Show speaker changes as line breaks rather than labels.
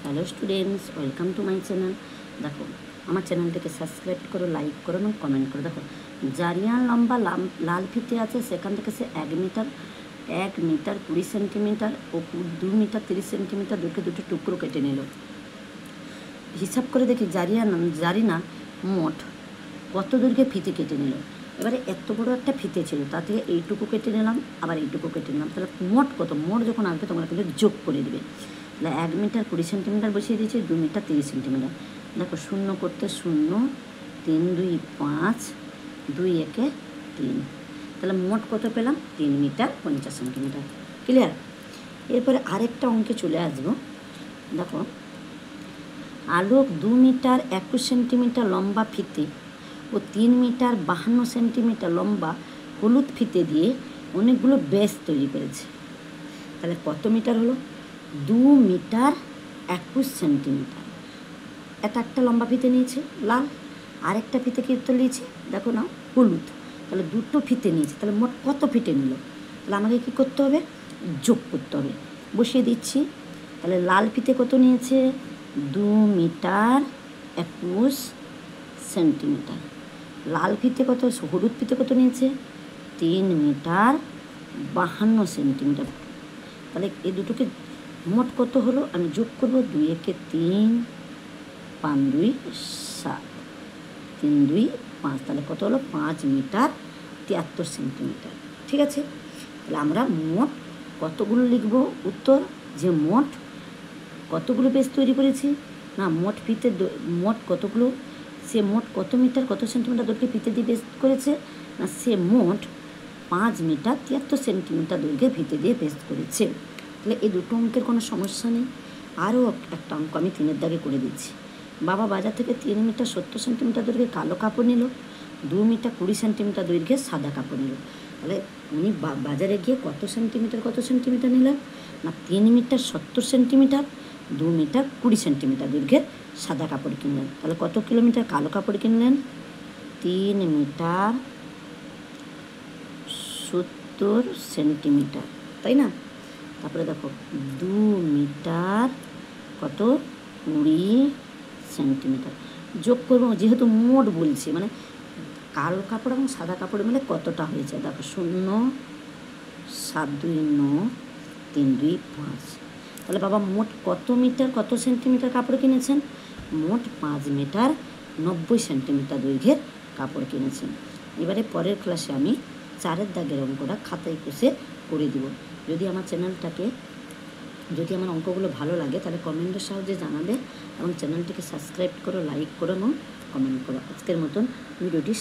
Hello students, welcome to my channel. দেখো, আমার চ্যানেলটাকে সাবস্ক্রাইব করো, লাইক করো এবং কমেন্ট করো। দেখো, জারিয়ান লম্বা লাল ফিতে আছে, সেখান থেকে সে 1 মিটার 20 সেন্টিমিটার ও 2 মিটার 30 সেন্টিমিটার দূরকে দুটো টুকরো কেটে নিল। হিসাব করে দেখি জারিনা মোট কত দূরকে ফিতে কেটে নিল। এবারে এত বড় একটা ফিতে ছিল, তা থেকে এইটুকু কেটে নিলাম, আবার এইটুকু কেটে নিলাম, তাহলে মোট কত? মোট যখন আসবে তোমরা কিন্তু যোগ করে দেবে। তাহলে 1 মিটার 20 সেন্টিমিটার বসিয়ে দিয়েছি, 2 মিটার 30 সেন্টিমিটার। দেখো, শূন্য করতে 0, 3 2 5, 2 1 3, তাহলে মোট কত পেলাম? 3 মিটার 50 সেন্টিমিটার। ক্লিয়ার? এরপরে আরেকটা অঙ্কে চলে আসবো। দেখো, আলোক 2 মিটার 21 সেন্টিমিটার লম্বা ফিতে ও 3 মিটার 52 সেন্টিমিটার লম্বা হলুদ ফিতে দিয়ে অনেকগুলো ব্যাস তৈরি করেছে। তাহলে কত মিটার হলো? 2 মিটার 21 সেন্টিমিটার। এটা একটা লম্বা ফিতে নিয়েছে লাল, আরেকটা ফিতে কি উত্তর নিয়েছে দেখো না, হলুদ। তাহলে দুটো ফিতে নিয়েছে, তাহলে মোট কত ফিতে নিল? তাহলে আমাকে কী করতে হবে? যোগ করতে হবে। বসিয়ে দিচ্ছি। তাহলে লাল ফিতে কত নিয়েছে? 2 মিটার 21 সেন্টিমিটার। লাল ফিতে কত? হলুদ ফিতে কত নিয়েছে? 3 মিটার 52 সেন্টিমিটার। তাহলে এই দুটোকে মোট কত হলো আমি যোগ করবো। 2 1 3, 5 2 7, 3 2 5, তাহলে কত হলো? 5 মিটার 73 সেন্টিমিটার। ঠিক আছে? তাহলে আমরা মোট কতগুলো লিখবো? উত্তর যে মোট কতগুলো পেজ তৈরি করেছি না, মোট ফিতে মোট কতগুলো, সে মোট কত মিটার কত সেন্টিমিটার দৈর্ঘ্যে ফিতে দিয়ে পেস্ট করেছে না, সে মোট 5 মিটার 73 সেন্টিমিটার দৈর্ঘ্যে ফিতে দিয়ে পেস্ট করেছে। তাহলে এই দুটো অঙ্কের কোনো সমস্যা নেই। আরও একটা অঙ্ক আমি 3-এর দাগে করে দিচ্ছি। বাবা বাজার থেকে 3 মিটার 70 সেন্টিমিটার দৈর্ঘ্যে কালো কাপড় নিল, 2 মিটার 20 সেন্টিমিটার দৈর্ঘ্যে সাদা কাপড় নিল। তাহলে উনি বাজারে গিয়ে কত সেন্টিমিটার নিলেন না, 3 মিটার 70 সেন্টিমিটার, 2 মিটার 20 সেন্টিমিটার দৈর্ঘ্যের সাদা কাপড় কিনলেন। তাহলে কত কিলোমিটার কালো কাপড় কিনলেন? 3 মিটার 70 সেন্টিমিটার, তাই না? তারপরে দেখো 2 মিটার কত 20 সেন্টিমিটার যোগ করবো, যেহেতু মোট বলছি, মানে কালো কাপড় এবং সাদা কাপড় মিলে কতটা হয়েছে। দেখো 0 7 2 9, 3 2 5। তাহলে বাবা মোট কত মিটার কত সেন্টিমিটার কাপড় কিনেছেন? মোট 5 মিটার 90 সেন্টিমিটার দৈর্ঘ্যের কাপড় কিনেছেন। এবারে পরের ক্লাসে আমি 4-এর দাগের অঙ্কটা খাতায় কষে করে দিব। যদি আমার অঙ্কগুলো ভালো লাগে তাহলে কমেন্টের সাহায্যে জানাবে এবং চ্যানেলটিকে সাবস্ক্রাইব করো, লাইক করো এবং কমেন্ট করো। আজকের মতন ভিডিওটি